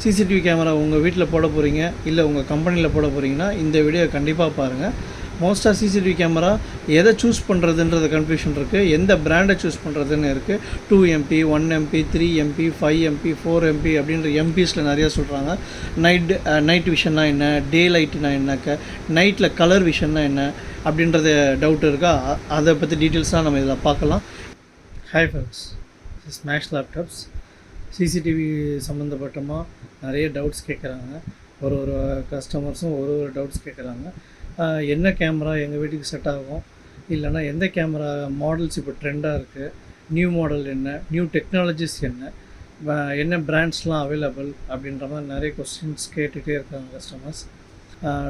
CCTV camera உங்கள் வீட்டில் போட போகிறீங்க இல்லை உங்கள் கம்பெனியில் போட போகிறீங்கன்னா இந்த வீடியோ கண்டிப்பாக பாருங்கள். மோஸ்ட்டாக சிசிடிவி கேமரா எதை சூஸ் பண்ணுறதுன்றது கன்ஃபியூஷன் இருக்குது, எந்த பிராண்டை சூஸ் பண்ணுறதுன்னு இருக்குது. 2MP 1MP 3MP 5MP 4MP அப்படின்ற எம்பிஸில் நிறையா சொல்கிறாங்க. நைட் விஷன்னா என்ன, டே லைட்னா என்னக்க, நைட்டில் கலர் விஷன்னா என்ன அப்படின்றது டவுட் இருக்கா, அதை பற்றி டீட்டெயில்ஸ்லாம் நம்ம இதில் பார்க்கலாம். Hi friends, Smash Laptops. CCTV சம்மந்தப்பட்டமாக நிறைய டவுட்ஸ் கேட்குறாங்க. ஒரு கஸ்டமர்ஸும் ஒரு டவுட்ஸ் கேட்குறாங்க. என்ன கேமரா எங்கள் வீட்டுக்கு செட் ஆகும், இல்லைனா எந்த கேமரா மாடல்ஸ் இப்போ ட்ரெண்டாக இருக்குது, நியூ மாடல் என்ன, நியூ டெக்னாலஜிஸ் என்ன பிராண்ட்ஸ்லாம் அவைலபிள் அப்படின்ற மாதிரி நிறைய கொஸ்டின்ஸ் கேட்டுகிட்டே இருக்காங்க கஸ்டமர்ஸ்.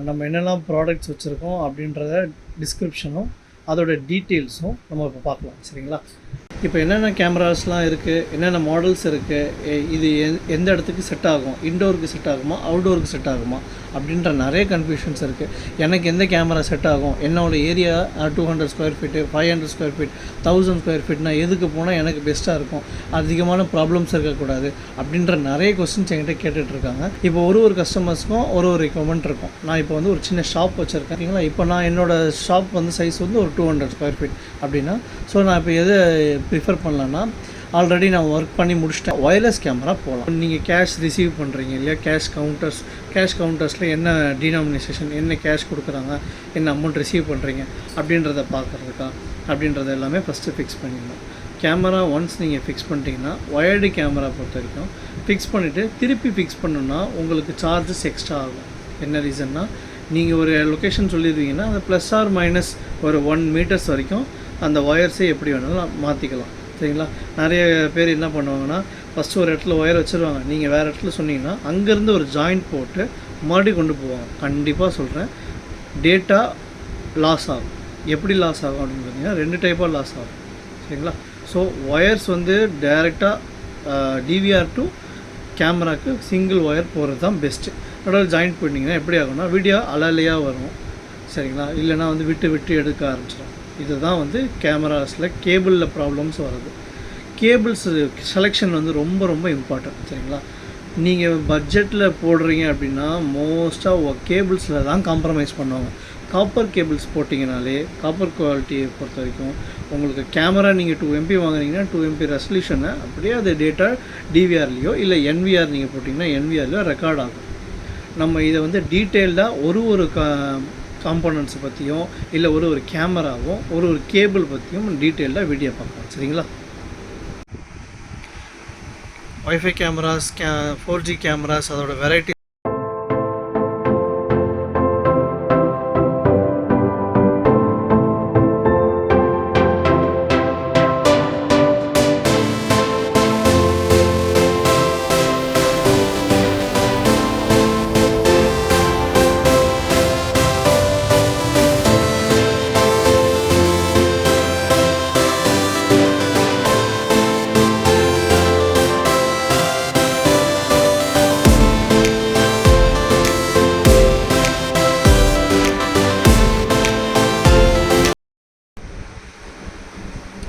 நம்ம என்னெல்லாம் ப்ராடக்ட்ஸ் வச்சுருக்கோம் அப்படின்றத டிஸ்கிரிப்ஷனும் அதோட டீட்டெயில்ஸும் நம்ம இப்போ பார்க்கலாம். சரிங்களா? இப்போ என்னென்ன கேமராஸ்லாம் இருக்குது, என்னென்ன மாடல்ஸ் இருக்குது, இது எந்த இடத்துக்கு செட் ஆகும், இன்டோருக்கு செட் ஆகுமா அவுட்டோருக்கு செட் ஆகுமா அப்படின்ற நிறைய கன்ஃபியூஷன்ஸ் இருக்குது. எனக்கு எந்த கேமரா செட் ஆகும், என்னோடய area 200 square feet 500 square feet 1000 square ஃபீட்னா எதுக்கு போனால் எனக்கு பெஸ்ட்டாக இருக்கும், அதிகமான ப்ராப்ளம்ஸ் இருக்கக்கூடாது அப்படின்ற நிறைய கொஸ்டின்ஸ் என்கிட்ட கேட்டுட்ருக்காங்க. இப்போ ஒரு கஸ்டமர்ஸ்க்கும் ஒரு ரெக்குவயர்மெண்ட் இருக்கும். நான் இப்போ ஒரு சின்ன ஷாப் வச்சுருக்கேன். சரிங்களா? இப்போ நான் என்னோடய ஷாப் சைஸ் ஒரு 200 ஸ்கொயர் ஃபீட் அப்படின்னா, ஸோ நான் இப்போ எது ப்ரிஃபர் பண்ணலான்னா, ஆல்ரெடி நான் ஒர்க் பண்ணி முடிச்சிட்டேன், ஒயர்லெஸ் கேமரா போகலாம். நீங்கள் கேஷ் ரிசீவ் பண்ணுறீங்க இல்லையா, கேஷ் கவுண்டர்ஸில் என்ன டினாமினேஷன், என்ன கேஷ் கொடுக்குறாங்க, என்ன அமௌண்ட் ரிசீவ் பண்ணுறீங்க அப்படின்றத பார்க்குறதுக்கா அப்படின்றத எல்லாமே ஃபஸ்ட்டு ஃபிக்ஸ் பண்ணிடணும். கேமரா ஒன்ஸ் நீங்கள் ஃபிக்ஸ் பண்ணிட்டீங்கன்னா, ஒயர்டு கேமரா பொறுத்த வரைக்கும் ஃபிக்ஸ் பண்ணிவிட்டு திருப்பி ஃபிக்ஸ் பண்ணணுன்னா உங்களுக்கு சார்ஜஸ் எக்ஸ்ட்ரா ஆகும். என்ன ரீசன்னா, நீங்கள் ஒரு லொக்கேஷன் சொல்லிடுவீங்கன்னா அந்த ப்ளஸ் ஆர் மைனஸ் ஒரு 1 மீட்டர்ஸ் வரைக்கும் அந்த ஒயர்ஸே எப்படி வேணாலும் மாற்றிக்கலாம். சரிங்களா? நிறைய பேர் என்ன பண்ணுவாங்கன்னா, ஃபஸ்ட்டு ஒரு இடத்துல ஒயர் வச்சுருவாங்க, நீங்கள் வேறு இடத்துல சொன்னீங்கன்னா அங்கேருந்து ஒரு ஜாயிண்ட் போட்டு மறுபடியும் கொண்டு போவாங்க. கண்டிப்பாக சொல்கிறேன், டேட்டா லாஸ் ஆகும். எப்படி லாஸ் ஆகும் அப்படின்னு பார்த்தீங்கன்னா 2 டைப்பாக லாஸ் ஆகும். சரிங்களா? ஸோ ஒயர்ஸ் டைரெக்டாக டிவிஆர் டு கேமராவுக்கு சிங்கிள் ஒயர் போகிறது தான் பெஸ்ட்டு. அதோட ஜாயிண்ட் பண்ணிங்கன்னா எப்படி ஆகும்னா வீடியோ அலையாக வரும். சரிங்களா? இல்லைனா விட்டு எடுக்க ஆரம்பிச்சிடும். இதுதான் கேமராஸில் கேபிளில் ப்ராப்ளம்ஸ் வருது. கேபிள்ஸ் செலெக்ஷன் ரொம்ப இம்பார்ட்டன்ட். சரிங்களா? நீங்கள் பட்ஜெட்டில் போடுறீங்க அப்படின்னா மோஸ்ட்டாக கேபிள்ஸில் தான் காம்ப்ரமைஸ் பண்ணுவாங்க. காப்பர் கேபிள்ஸ் போட்டிங்கனாலே, காப்பர் குவாலிட்டியை பொறுத்த வரைக்கும் உங்களுக்கு கேமரா நீங்கள் 2MP வாங்குறீங்கன்னா 2MP ரெசல்யூஷனை அப்படியே அது டேட்டா டிவிஆர்லேயோ இல்லை என்விஆர் நீங்கள் போட்டிங்கன்னா என்விஆர்லையோ ரெக்கார்ட் ஆகும். நம்ம இதை டீட்டெயில்டாக ஒரு காம்போனன்ட்ஸை பற்றியும் இல்லை ஒரு கேமராவும் ஒரு கேபிள் பற்றியும் டீட்டெயில்டாக வீடியோ பார்க்கலாம். சரிங்களா? வைஃபை கேமராஸ், 4G கேமராஸ், அதோட வெரைட்டி.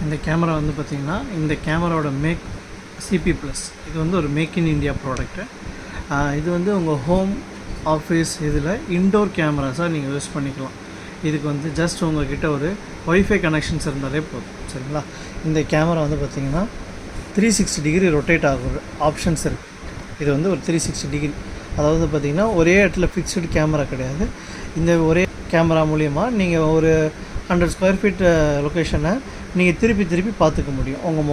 இந்த கேமரா பார்த்திங்கன்னா, இந்த கேமராவோட CP+. இது ஒரு மேக் இன் இந்தியா ப்ராடக்ட்டு. இது உங்கள் ஹோம் ஆஃபீஸ் இதில் இன்டோர் கேமராஸாக நீங்கள் யூஸ் பண்ணிக்கலாம். இதுக்கு ஜஸ்ட் உங்கள்கிட்ட ஒரு ஒய்ஃபை கனெக்ஷன்ஸ் இருந்தாலே போதும். சரிங்களா? இந்த கேமரா பார்த்திங்கன்னா 360 டிகிரி ரொட்டேட் ஆகுற ஆப்ஷன்ஸ் இருக்குது. இது ஒரு 360 டிகிரி, அதாவது பார்த்திங்கன்னா ஒரே இடத்துல ஃபிக்ஸ்டு கேமரா கிடையாது. இந்த ஒரே கேமரா மூலிமா நீங்கள் ஒரு 100 ஸ்கொயர் ஃபீட் லொக்கேஷனை நீங்கள் திருப்பி பார்த்துக்க முடியும். உங்கள்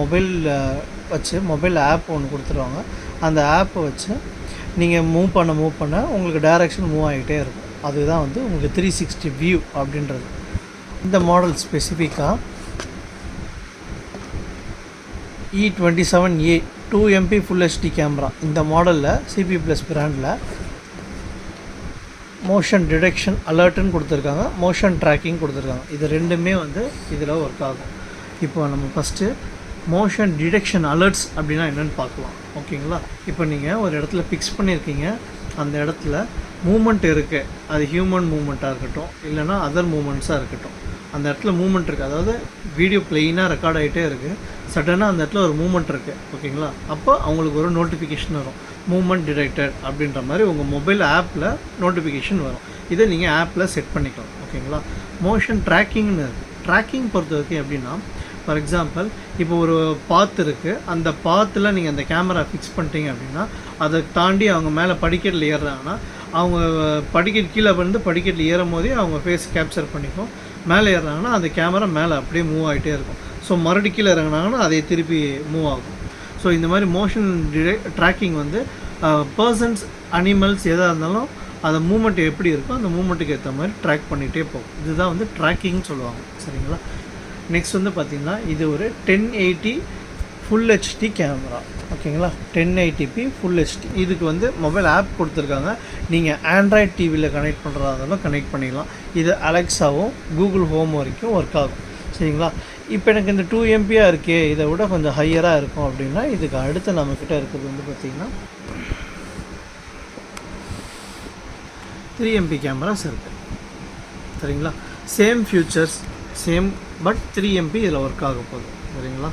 மொபைல் ஆப் ஒன்று கொடுத்துருவாங்க. அந்த ஆப்பை வச்சு நீங்கள் மூவ் பண்ண உங்களுக்கு டைரக்ஷன் மூவ் ஆகிட்டே இருக்கும். அதுதான் உங்களுக்கு 360 வியூ அப்படின்றது. இந்த மாடல் ஸ்பெசிஃபிக்காக E27A 2MP full HD camera. இந்த மாடலில் CP+ பிராண்டில் மோஷன் டிடெக்ஷன் அலர்ட்டுன்னு கொடுத்துருக்காங்க, மோஷன் ட்ராக்கிங் கொடுத்துருக்காங்க. இது ரெண்டுமே இதில் ஒர்க் ஆகும். இப்போ நம்ம ஃபஸ்ட்டு மோஷன் டிடெக்ஷன் அலர்ட்ஸ் அப்படின்னா என்னென்னு பார்க்கலாம். ஓகேங்களா? இப்போ நீங்கள் ஒரு இடத்துல ஃபிக்ஸ் பண்ணியிருக்கீங்க, அந்த இடத்துல மூமெண்ட் இருக்குது, அது ஹியூமன் மூமெண்ட்டாக இருக்கட்டும் இல்லைனா அதர் மூமெண்ட்ஸாக இருக்கட்டும், அந்த இடத்துல மூமெண்ட் இருக்குது, அதாவது வீடியோ ப்ளெயினாக ரெக்கார்ட் ஆகிட்டே இருக்குது, சடனாக அந்த இடத்துல ஒரு மூமெண்ட் இருக்குது. ஓகேங்களா? அப்போ அவங்களுக்கு ஒரு நோட்டிஃபிகேஷன் வரும், மூமெண்ட் டிடெக்டட் அப்படின்ற மாதிரி உங்கள் மொபைல் ஆப்பில் நோட்டிஃபிகேஷன் வரும். இதை நீங்கள் ஆப்பில் செட் பண்ணிக்கலாம். ஓகேங்களா. மோஷன் ட்ராக்கிங்னு இருக்குது. ட்ராக்கிங் பொறுத்த வரைக்கும் எப்படின்னா, ஃபார் எக்ஸாம்பிள் இப்போ ஒரு பாத் இருக்குது, அந்த பாத்தில் நீங்கள் அந்த கேமரா ஃபிக்ஸ் பண்ணிட்டீங்க அப்படின்னா அதை தாண்டி அவங்க மேலே படிக்கட்டில் ஏறுறாங்கன்னா அவங்க படிக்கட்டு கீழே வந்து படிக்கட்டில் ஏறும் போதே அவங்க ஃபேஸ் கேப்சர் பண்ணிக்கும். மேலே ஏறுறாங்கன்னா அந்த கேமரா மேலே அப்படியே மூவ் ஆகிட்டே இருக்கும். ஸோ மறுபடியும் கீழே இறங்கினாங்கன்னா அதை திருப்பி மூவ் ஆகும். ஸோ இந்த மாதிரி மோஷன் ட்ராக்கிங் வந்து பர்சன்ஸ், அனிமல்ஸ் எதாக இருந்தாலும் அந்த மூமெண்ட் எப்படி இருக்கோ அந்த மூமெண்ட்டுக்கு ஏற்ற மாதிரி ட்ராக் பண்ணிகிட்டே போகும். இதுதான் வந்து ட்ராக்கிங்னு சொல்லுவாங்க. சரிங்களா. நெக்ஸ்ட் வந்து பார்த்திங்கன்னா இது ஒரு 1080 ஃபுல் ஹெச்டி கேமரா. ஓகேங்களா. 1080p full HD. இதுக்கு வந்து மொபைல் ஆப் கொடுத்துருக்காங்க. நீங்கள் ஆண்ட்ராய்ட் டிவியில் கனெக்ட் பண்ணுறதா இருந்தாலும் கனெக்ட் பண்ணிக்கலாம். இது அலெக்ஸாவும் கூகுள் ஹோம் வரைக்கும் ஒர்க் ஆகும். சரிங்களா. இப்போ எனக்கு இந்த 2 MB இருக்கே, இதை விட கொஞ்சம் ஹையராக இருக்கும் அப்படின்னா இதுக்கு அடுத்து நம்மக்கிட்ட இருக்கிறது வந்து பார்த்திங்கன்னா 3 MB கேமராஸ் இருக்குது. சரிங்களா. Same features, same, but 3 MB இதில் ஒர்க் ஆக போகுது. சரிங்களா.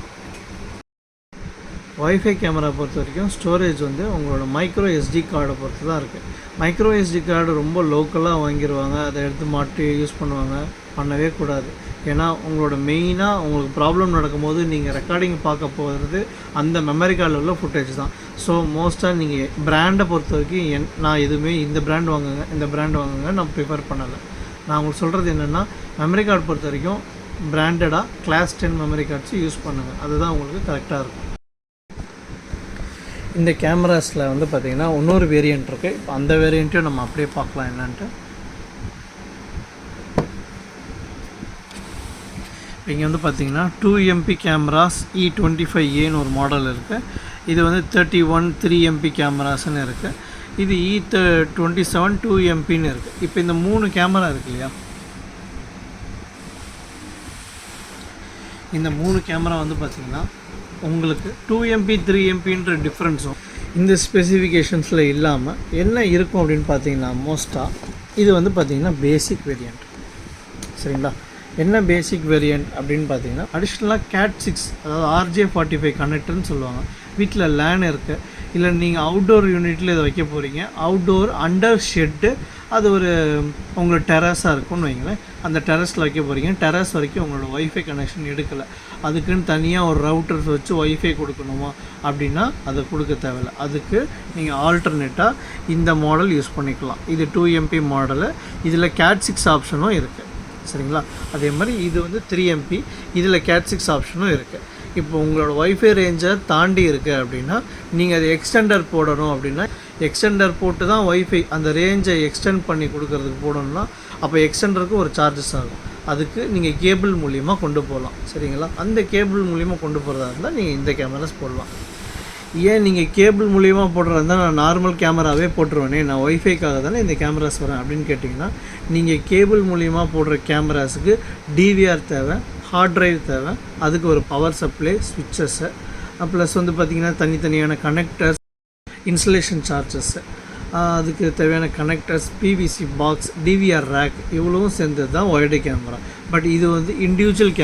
வைஃபை கேமரா பொறுத்த வரைக்கும் ஸ்டோரேஜ் வந்து உங்களோட மைக்ரோ SD கார்டை பொறுத்து தான் இருக்குது. மைக்ரோ SD கார்டு ரொம்ப லோக்கலாக வாங்கிடுவாங்க, அதை எடுத்து மாட்டி யூஸ் பண்ணுவாங்க. பண்ணவே கூடாது. ஏன்னா உங்களோட மெயினாக உங்களுக்கு ப்ராப்ளம் நடக்கும்போது நீங்கள் ரெக்கார்டிங் பார்க்க போகிறது அந்த மெமரி கார்டில் உள்ள ஃபுட்டேஜ் தான். ஸோ மோஸ்ட்டாக நீங்கள் பிராண்டை பொறுத்த வரைக்கும் நான் எதுவுமே இந்த பிராண்ட் வாங்குங்க, இந்த பிராண்ட் வாங்குங்க நான் ப்ரிஃபர் பண்ணலை. நான் உங்களுக்கு சொல்கிறது என்னென்னா, மெமரி கார்டு பொறுத்த வரைக்கும் பிராண்டடாக கிளாஸ் 10 மெமரி கார்ட்ஸ் யூஸ் பண்ணுங்கள். அதுதான் உங்களுக்கு கரெக்டாக இருக்கும். இந்த கேமராஸில் வந்து பார்த்திங்கன்னா இன்னொரு வேரியண்ட் இருக்குது. இப்போ அந்த வேரியண்ட்டையும் நம்ம அப்படியே பார்க்கலாம் என்னன்ட்டு. இங்கே வந்து பார்த்திங்கன்னா 2 MP கேமராஸ் E25Aன்னு ஒரு மாடல் இருக்குது. இது வந்து 31 3 MP கேமராஸ்ன்னு இருக்குது. இது E27 2 MPன்னு இருக்குது. இப்போ இந்த 3 கேமரா இருக்கு இல்லையா, இந்த 3 கேமரா வந்து பார்த்திங்கன்னா உங்களுக்கு 2 MP 3 MPன்ற டிஃப்ரென்ஸும் இந்த ஸ்பெசிஃபிகேஷன்ஸில் இல்லாமல் என்ன இருக்கும் அப்படின்னு பார்த்தீங்கன்னா, மோஸ்ட்டாக இது வந்து பார்த்திங்கன்னா பேசிக் வேரியண்ட். சரிங்களா. என்ன பேசிக் வேரியண்ட் அப்படின்னு பார்த்தீங்கன்னா, அடிஷ்னலாக CAT6 அதாவது RJ45 கனெக்டர்னு சொல்லுவாங்க. வீட்டில் லேன் இருக்குது, இல்லை நீங்கள் அவுட்டோர் யூனிட்டில் இதை வைக்க போகிறீங்க, அவுட்டோர் அண்டர் ஷெட்டு, அது ஒரு உங்களோட டெரஸாக இருக்கும்னு வைங்களேன், அந்த டெரஸில் வைக்க போகிறீங்க. டெரஸ் வரைக்கும் உங்களோட ஒய்ஃபை கனெக்ஷன் எடுக்கலை, அதுக்குன்னு தனியாக ஒரு ரவுட்டர்ஸ் வச்சு ஒய்ஃபை கொடுக்கணுமா அப்படின்னா அதை கொடுக்க தேவையில்லை. அதுக்கு நீங்கள் ஆல்டர்னேட்டாக இந்த மாடல் யூஸ் பண்ணிக்கலாம். இது 2 MP மாடலு. இதில் CAT6 ஆப்ஷனும் இருக்குது. சரிங்களா. அதே மாதிரி இது வந்து 3 MP, இதில் CAT6 ஆப்ஷனும் இருக்குது. இப்போ உங்களோட ஒய்ஃபை ரேஞ்சை தாண்டி இருக்குது அப்படின்னா நீங்கள் அது எக்ஸ்டெண்டர் போடணும் அப்படின்னா எக்ஸ்டெண்டர் போட்டு தான் ஒய்ஃபை அந்த ரேஞ்சை எக்ஸ்டெண்ட் பண்ணி கொடுக்கறதுக்கு போடணும்னா அப்போ எக்ஸ்டெண்டருக்கு ஒரு சார்ஜஸ் ஆகும். அதுக்கு நீங்கள் கேபிள் மூலிமா கொண்டு போகலாம். சரிங்களா. அந்த கேபிள் மூலிமா கொண்டு போகிறதா இருந்தால் நீங்கள் இந்த கேமராஸ் போடலாம். ஏன் நீங்கள் கேபிள் மூலிமா போடுறதா இருந்தால் நான் நார்மல் கேமராவே போட்டுருவேனே, நான் ஒய்ஃபைக்காக தானே இந்த கேமராஸ் வரேன் அப்படின்னு கேட்டிங்கன்னா, நீங்கள் கேபிள் மூலிமா போடுற கேமராஸுக்கு DVR தேவை, ஹார்ட் ட்ரைவ் தேவை, அதுக்கு ஒரு பவர் சப்ளை, ஸ்விட்சஸ்ஸு, ப்ளஸ் வந்து பார்த்திங்கன்னா தனித்தனியான கனெக்டர்ஸ், இன்ஸ்டலேஷன் சார்ஜஸ்ஸு, அதுக்கு தேவையான connectors, PVC box, DVR rack, இவ்வளவும் சேர்ந்தது தான் ஒய்டு கேமரா. பட் இது வந்து இண்டிவிஜுவல்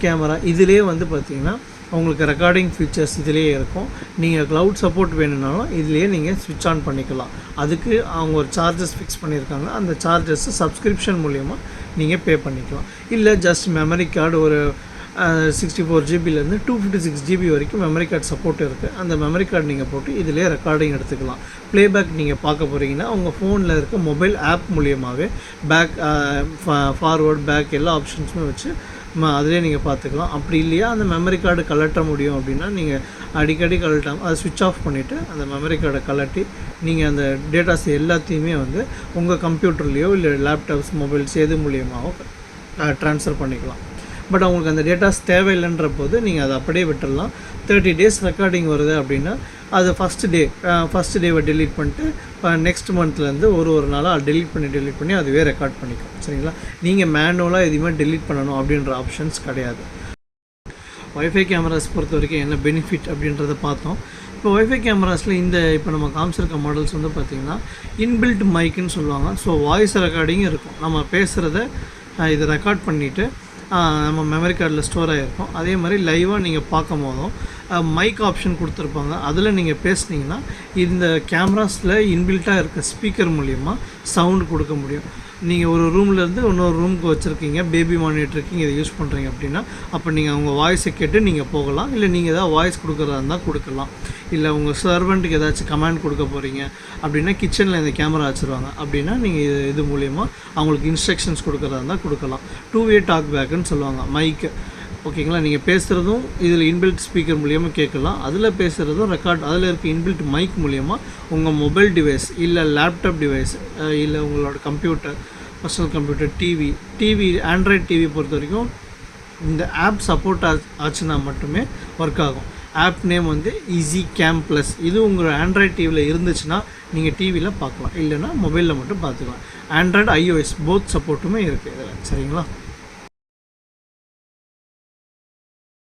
கேமரா. இதிலே வந்து பார்த்திங்கன்னா உங்களுக்கு ரெக்கார்டிங் ஃபீச்சர்ஸ் இதிலே இருக்கும். நீங்கள் க்ளவுட் சப்போர்ட் வேணும்னாலும் இதிலேயே நீங்கள் ஸ்விட்ச் ஆன் பண்ணிக்கலாம். அதுக்கு அவங்க ஒரு சார்ஜஸ் ஃபிக்ஸ் பண்ணியிருக்காங்க. அந்த சார்ஜஸ் சப்ஸ்கிரிப்ஷன் மூலிமா நீங்கள் பே பண்ணிக்கலாம். இல்லை ஜஸ்ட் மெமரி கார்டு ஒரு 64 GBலேருந்து 256 GB வரைக்கும் மெமரி கார்டு சப்போர்ட் இருக்குது. அந்த மெமரி கார்டு நீங்கள் போட்டு இதிலே ரெக்கார்டிங் எடுத்துக்கலாம். ப்ளேபேக் நீங்கள் பார்க்க போகிறீங்கன்னா உங்கள் ஃபோனில் இருக்க மொபைல் ஆப் மூலியமாகவே பேக், ஃபார்வர்ட், பேக் எல்லா ஆப்ஷன்ஸுமே வச்சு அதிலே நீங்கள் பார்த்துக்கலாம். அப்படி இல்லையா அந்த மெமரி கார்டு கலட்ட முடியும் அப்படின்னா நீங்கள் அடிக்கடி கலட்டாமல் அதை ஸ்விட்ச் ஆஃப் பண்ணிவிட்டு அந்த மெமரி கார்டை கலட்டி நீங்கள் அந்த டேட்டாஸ் எல்லாத்தையுமே வந்து உங்கள் கம்ப்யூட்டர்லேயோ இல்லை லேப்டாப்ஸ், மொபைல்ஸ் எது மூலியமாகவோ ட்ரான்ஸ்ஃபர் பண்ணிக்கலாம். பட் அவங்களுக்கு அந்த டேட்டாஸ் தேவையில்லைன்ற போது நீங்கள் அதை அப்படியே விட்டுடலாம். 30 days ரெக்கார்டிங் வருது அப்படின்னா அது ஃபஸ்ட் டேவை டெலீட் பண்ணிட்டு நெக்ஸ்ட் மந்த்லேருந்து ஒரு நாளாக டெலீட் பண்ணி அதுவே ரெக்கார்ட் பண்ணிக்கும். சரிங்களா. நீங்கள் மேனுவலாக எதுவுமே டெலீட் பண்ணணும் அப்படின்ற ஆப்ஷன்ஸ் கிடையாது. ஒய்ஃபை கேமராஸ் பொறுத்த வரைக்கும் என்ன பெனிஃபிட் அப்படின்றத பார்த்தோம். இப்போ ஒய்ஃபை கேமராஸில் இப்போ நம்ம காமிச்சிருக்க மாடல்ஸ் வந்து பார்த்திங்கன்னா இன்பில்ட் மைக்குன்னு சொல்லுவாங்க. ஸோ வாய்ஸ் ரெக்கார்டிங் இருக்கும். நம்ம பேசுகிறத இதை ரெக்கார்ட் பண்ணிவிட்டு நம்ம மெமரி கார்டில் ஸ்டோர் ஆகிருக்கும். அதே மாதிரி லைவாக நீங்கள் பார்க்கும் போதும் மைக் ஆப்ஷன் கொடுத்துருப்பாங்க. அதில் நீங்கள் பேசுனீங்கன்னா இந்த கேமராஸில் இன்பில்ட்டாக இருக்க ஸ்பீக்கர் மூலிமா சவுண்டு கொடுக்க முடியும். நீங்கள் ஒரு ரூம்லேருந்து இன்னொரு ரூமுக்கு வச்சுருக்கீங்க, பேபி மானிட்டர் இருக்கீங்க, இதை யூஸ் பண்ணுறீங்க அப்படின்னா அப்போ நீங்கள் அவங்க வாய்ஸை கேட்டு நீங்கள் போகலாம். இல்லை நீங்கள் எதாவது வாய்ஸ் கொடுக்குறதா இருந்தால் கொடுக்கலாம். இல்லை உங்கள் சர்வெண்ட்டுக்கு ஏதாச்சும் கமாண்ட் கொடுக்க போகிறீங்க அப்படின்னா கிச்சனில் இந்த கேமரா வச்சுருவாங்க அப்படின்னா நீங்கள் இது மூலிமா அவங்களுக்கு இன்ஸ்ட்ரக்ஷன்ஸ் கொடுக்குறதா இருந்தால் கொடுக்கலாம். 2-way டாக் பேக்குன்னு சொல்லுவாங்க மைக்கு. ஓகேங்களா, நீங்கள் பேசுகிறதும் இதில் இன்பில்ட் ஸ்பீக்கர் மூலியமாக கேட்கலாம். அதில் பேசுகிறதும் அதில் இருக்க இன்பில்ட் மைக் மூலிமா உங்கள் மொபைல் டிவைஸ் இல்லை லேப்டாப் டிவைஸ் இல்லை உங்களோட computer, personal computer, TV Android TV பொறுத்த வரைக்கும் இந்த ஆப் சப்போர்ட் ஆச்சுன்னா மட்டுமே ஒர்க் ஆகும். ஆப் நேம் வந்து ஈஸி கேம் ப்ளஸ். இது உங்கள் ஆண்ட்ராய்ட் டிவியில் இருந்துச்சுன்னா நீங்கள் டிவியில் பார்க்கலாம், இல்லைன்னா மொபைலில் மட்டும் பார்த்துக்கலாம். ஆண்ட்ராய்டு iOS போத் சப்போர்ட்டுமே இருக்குது இதில். சரிங்களா?